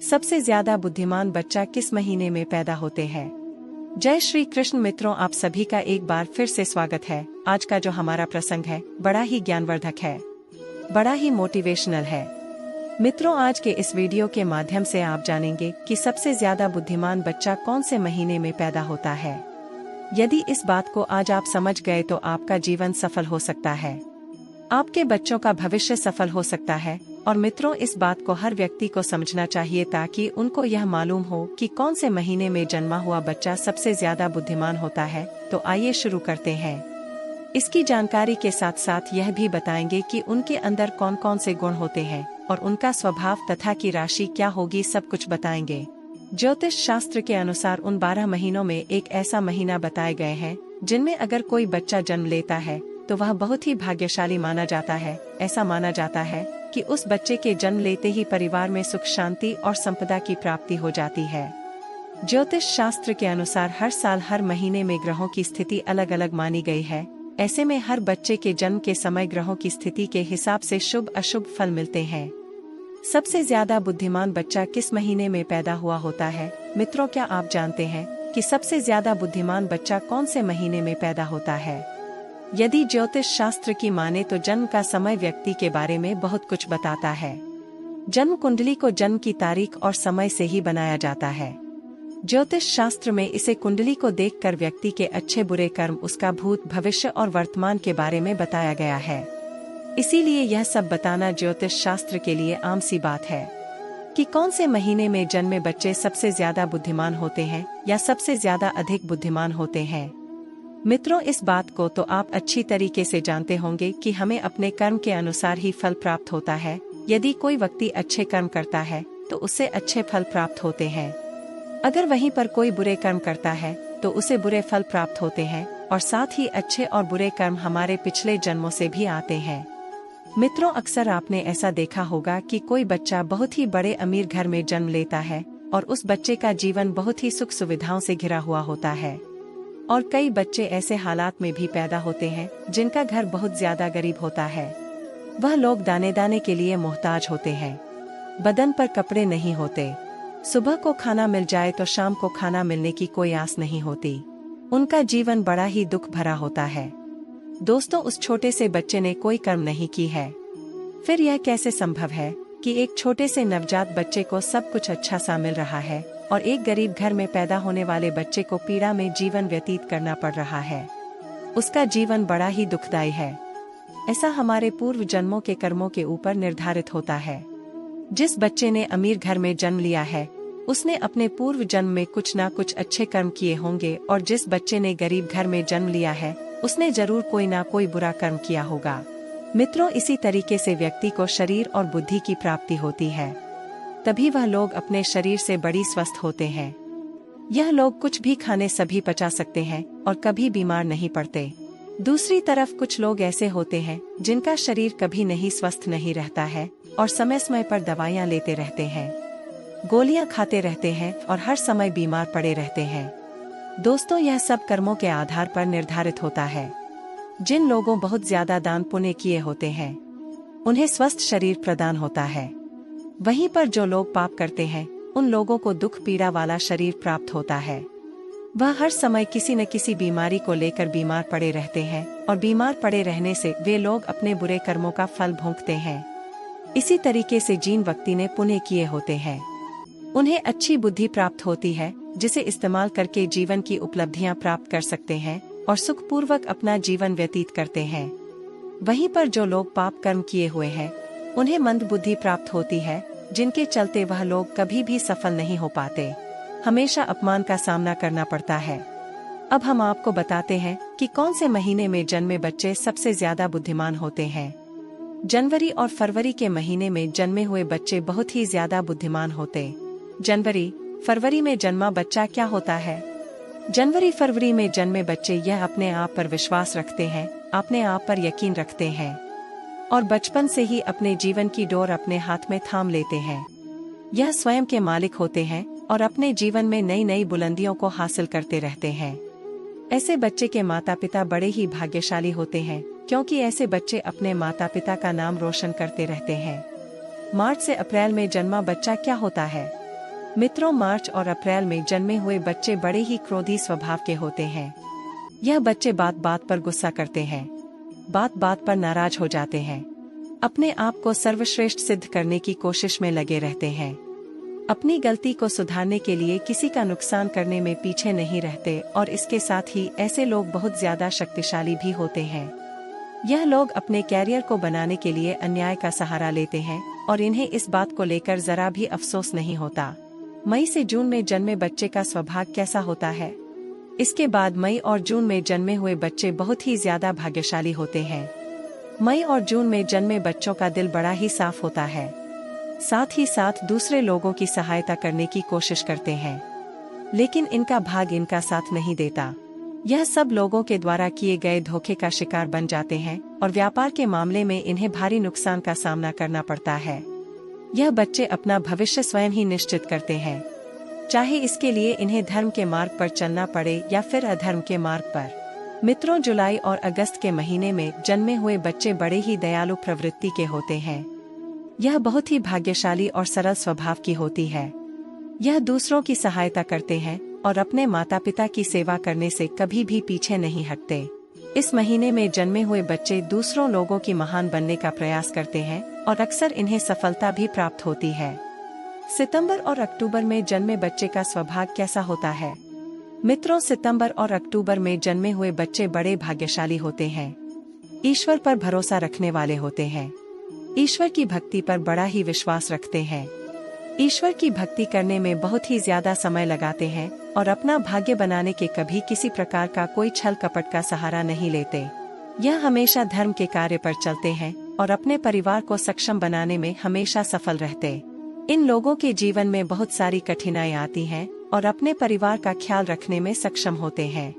सबसे ज्यादा बुद्धिमान बच्चा किस महीने में पैदा होते हैं? जय श्री कृष्ण मित्रों, आप सभी का एक बार फिर से स्वागत है। आज का जो हमारा प्रसंग है बड़ा ही ज्ञानवर्धक है, बड़ा ही मोटिवेशनल है। मित्रों, आज के इस वीडियो के माध्यम से आप जानेंगे कि सबसे ज्यादा बुद्धिमान बच्चा कौन से महीने में पैदा होता है। यदि इस बात को आज आप समझ गए तो आपका जीवन सफल हो सकता है, आपके बच्चों का भविष्य सफल हो सकता है। और मित्रों, इस बात को हर व्यक्ति को समझना चाहिए ताकि उनको यह मालूम हो कि कौन से महीने में जन्मा हुआ बच्चा सबसे ज्यादा बुद्धिमान होता है। तो आइए शुरू करते हैं। इसकी जानकारी के साथ साथ यह भी बताएंगे कि उनके अंदर कौन कौन से गुण होते हैं और उनका स्वभाव तथा की राशि क्या होगी, सब कुछ बताएंगे। ज्योतिष शास्त्र के अनुसार उन 12 महीनों में एक ऐसा महीना बताए गए हैं जिनमें अगर कोई बच्चा जन्म लेता है तो वह बहुत ही भाग्यशाली माना जाता है। ऐसा माना जाता है कि उस बच्चे के जन्म लेते ही परिवार में सुख शांति और संपदा की प्राप्ति हो जाती है। ज्योतिष शास्त्र के अनुसार हर साल हर महीने में ग्रहों की स्थिति अलग अलग मानी गई है। ऐसे में हर बच्चे के जन्म के समय ग्रहों की स्थिति के हिसाब से शुभ अशुभ फल मिलते हैं। सबसे ज्यादा बुद्धिमान बच्चा किस महीने में पैदा हुआ होता है? मित्रों, क्या आप जानते हैं कि सबसे ज्यादा बुद्धिमान बच्चा कौन से महीने में पैदा होता है? यदि ज्योतिष शास्त्र की माने तो जन्म का समय व्यक्ति के बारे में बहुत कुछ बताता है। जन्म कुंडली को जन्म की तारीख और समय से ही बनाया जाता है। ज्योतिष शास्त्र में इसे कुंडली को देखकर व्यक्ति के अच्छे बुरे कर्म, उसका भूत भविष्य और वर्तमान के बारे में बताया गया है। इसीलिए यह सब बताना ज्योतिष शास्त्र के लिए आम सी बात है कि कौन से महीने में जन्मे बच्चे सबसे ज्यादा बुद्धिमान होते हैं या सबसे ज्यादा अधिक बुद्धिमान होते हैं। मित्रों, इस बात को तो आप अच्छी तरीके से जानते होंगे कि हमें अपने कर्म के अनुसार ही फल प्राप्त होता है। यदि कोई व्यक्ति अच्छे कर्म करता है तो उससे अच्छे फल प्राप्त होते हैं। अगर वहीं पर कोई बुरे कर्म करता है तो उसे बुरे फल प्राप्त होते हैं। और साथ ही अच्छे और बुरे कर्म हमारे पिछले जन्मों से भी आते हैं। मित्रों, अक्सर आपने ऐसा देखा होगा कि कोई बच्चा बहुत ही बड़े अमीर घर में जन्म लेता है और उस बच्चे का जीवन बहुत ही सुख सुविधाओं से घिरा हुआ होता है। और कई बच्चे ऐसे हालात में भी पैदा होते हैं जिनका घर बहुत ज्यादा गरीब होता है। वह लोग दाने दाने के लिए मोहताज होते हैं, बदन पर कपड़े नहीं होते, सुबह को खाना मिल जाए तो शाम को खाना मिलने की कोई आस नहीं होती। उनका जीवन बड़ा ही दुख भरा होता है। दोस्तों, उस छोटे से बच्चे ने कोई कर्म नहीं की है। फिर यह कैसे संभव है कि एक छोटे से नवजात बच्चे को सब कुछ अच्छा सा मिल रहा है और एक गरीब घर में पैदा होने वाले बच्चे को पीड़ा में जीवन व्यतीत करना पड़ रहा है? उसका जीवन बड़ा ही दुखदायी है। ऐसा हमारे पूर्व जन्मों के कर्मों के ऊपर निर्धारित होता है। जिस बच्चे ने अमीर घर में जन्म लिया है उसने अपने पूर्व जन्म में कुछ ना कुछ अच्छे कर्म किए होंगे, और जिस बच्चे ने गरीब घर में जन्म लिया है उसने जरूर कोई ना कोई बुरा कर्म किया होगा। मित्रों, इसी तरीके से व्यक्ति को शरीर और बुद्धि की प्राप्ति होती है, तभी वह लोग अपने शरीर से बड़ी स्वस्थ होते हैं। यह लोग कुछ भी खाने सभी पचा सकते हैं और कभी बीमार नहीं पड़ते। दूसरी तरफ कुछ लोग ऐसे होते हैं जिनका शरीर कभी नहीं स्वस्थ नहीं रहता है और समय समय पर दवाइयाँ लेते रहते हैं, गोलियां खाते रहते हैं और हर समय बीमार पड़े रहते हैं। दोस्तों, यह सब कर्मों के आधार पर निर्धारित होता है। जिन लोगों बहुत ज्यादा दान पुण्य किए होते हैं उन्हें स्वस्थ शरीर प्रदान होता है। वहीं पर जो लोग पाप करते हैं उन लोगों को दुख पीड़ा वाला शरीर प्राप्त होता है। वह हर समय किसी न किसी बीमारी को लेकर बीमार पड़े रहते हैं और बीमार पड़े रहने से वे लोग अपने बुरे कर्मों का फल भोगते हैं। इसी तरीके से जिन व्यक्ति ने पुण्य किए होते हैं उन्हें अच्छी बुद्धि प्राप्त होती है, जिसे इस्तेमाल करके जीवन की उपलब्धियां प्राप्त कर सकते हैं और सुखपूर्वक अपना जीवन व्यतीत करते हैं। वहीं पर जो लोग पाप कर्म किए हुए हैं उन्हें मंद बुद्धि प्राप्त होती है, जिनके चलते वह लोग कभी भी सफल नहीं हो पाते, हमेशा अपमान का सामना करना पड़ता है। अब हम आपको बताते हैं कि कौन से महीने में जन्मे बच्चे सबसे ज्यादा बुद्धिमान होते हैं। जनवरी और फरवरी के महीने में जन्मे हुए बच्चे बहुत ही ज्यादा बुद्धिमान होते। जनवरी फरवरी में जन्मा बच्चा क्या होता है? जनवरी फरवरी में जन्मे बच्चे यह अपने आप पर विश्वास रखते हैं, अपने आप पर यकीन रखते हैं और बचपन से ही अपने जीवन की डोर अपने हाथ में थाम लेते हैं। यह स्वयं के मालिक होते हैं और अपने जीवन में नई नई बुलंदियों को हासिल करते रहते हैं। ऐसे बच्चे के माता पिता बड़े ही भाग्यशाली होते हैं, क्योंकि ऐसे बच्चे अपने माता पिता का नाम रोशन करते रहते हैं। मार्च से अप्रैल में जन्मा बच्चा क्या होता है? मित्रों, मार्च और अप्रैल में जन्मे हुए बच्चे बड़े ही क्रोधी स्वभाव के होते हैं। यह बच्चे बात बात पर गुस्सा करते हैं, बात बात पर नाराज हो जाते हैं, अपने आप को सर्वश्रेष्ठ सिद्ध करने की कोशिश में लगे रहते हैं, अपनी गलती को सुधारने के लिए किसी का नुकसान करने में पीछे नहीं रहते और इसके साथ ही ऐसे लोग बहुत ज्यादा शक्तिशाली भी होते हैं। यह लोग अपने कैरियर को बनाने के लिए अन्याय का सहारा लेते हैं और इन्हें इस बात को लेकर जरा भी अफसोस नहीं होता। मई से जून में जन्मे बच्चे का स्वभाव कैसा होता है? इसके बाद मई और जून में जन्मे हुए बच्चे बहुत ही ज्यादा भाग्यशाली होते हैं। मई और जून में जन्मे बच्चों का दिल बड़ा ही साफ होता है, साथ ही साथ दूसरे लोगों की सहायता करने की कोशिश करते हैं, लेकिन इनका भाग्य इनका साथ नहीं देता। यह सब लोगों के द्वारा किए गए धोखे का शिकार बन जाते हैं और व्यापार के मामले में इन्हें भारी नुकसान का सामना करना पड़ता है। यह बच्चे अपना भविष्य स्वयं ही निश्चित करते हैं, चाहे इसके लिए इन्हें धर्म के मार्ग पर चलना पड़े या फिर अधर्म के मार्ग पर। मित्रों, जुलाई और अगस्त के महीने में जन्मे हुए बच्चे बड़े ही दयालु प्रवृत्ति के होते हैं। यह बहुत ही भाग्यशाली और सरल स्वभाव की होती है। यह दूसरों की सहायता करते हैं और अपने माता पिता की सेवा करने से कभी भी पीछे नहीं हटते। इस महीने में जन्मे हुए बच्चे दूसरों लोगों की महान बनने का प्रयास करते हैं और अक्सर इन्हें सफलता भी प्राप्त होती है। सितंबर और अक्टूबर में जन्मे बच्चे का स्वभाव कैसा होता है? मित्रों, सितंबर और अक्टूबर में जन्मे हुए बच्चे बड़े भाग्यशाली होते हैं। ईश्वर पर भरोसा रखने वाले होते हैं, ईश्वर की भक्ति पर बड़ा ही विश्वास रखते हैं, ईश्वर की भक्ति करने में बहुत ही ज्यादा समय लगाते हैं और अपना भाग्य बनाने के कभी किसी प्रकार का कोई छल कपट का सहारा नहीं लेते। यह हमेशा धर्म के कार्य पर चलते हैं और अपने परिवार को सक्षम बनाने में हमेशा सफल रहते। इन लोगों के जीवन में बहुत सारी कठिनाइयां आती हैं और अपने परिवार का ख्याल रखने में सक्षम होते हैं।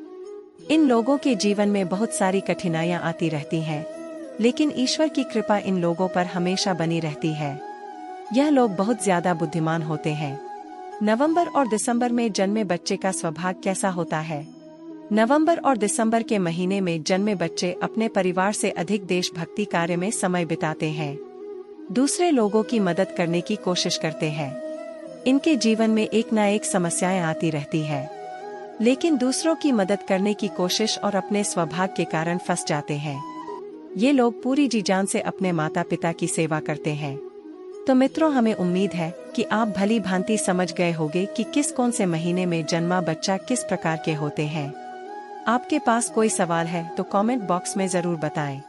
इन लोगों के जीवन में बहुत सारी कठिनाइयां आती रहती हैं, लेकिन ईश्वर की कृपा इन लोगों पर हमेशा बनी रहती है। यह लोग बहुत ज्यादा बुद्धिमान होते हैं। नवंबर और दिसंबर में जन्मे बच्चे का स्वभाव कैसा होता है? नवंबर और दिसंबर के महीने में जन्मे बच्चे अपने परिवार से अधिक देशभक्ति कार्य में समय बिताते हैं, दूसरे लोगों की मदद करने की कोशिश करते हैं। इनके जीवन में एक न एक समस्याएं आती रहती है, लेकिन दूसरों की मदद करने की कोशिश और अपने स्वभाव के कारण फंस जाते हैं। ये लोग पूरी जी जान से अपने माता पिता की सेवा करते हैं। तो मित्रों, हमें उम्मीद है कि आप भली भांति समझ गए होंगे कि किस कौन से महीने में जन्मा बच्चा किस प्रकार के होते हैं। आपके पास कोई सवाल है तो कमेंट बॉक्स में जरूर बताएं।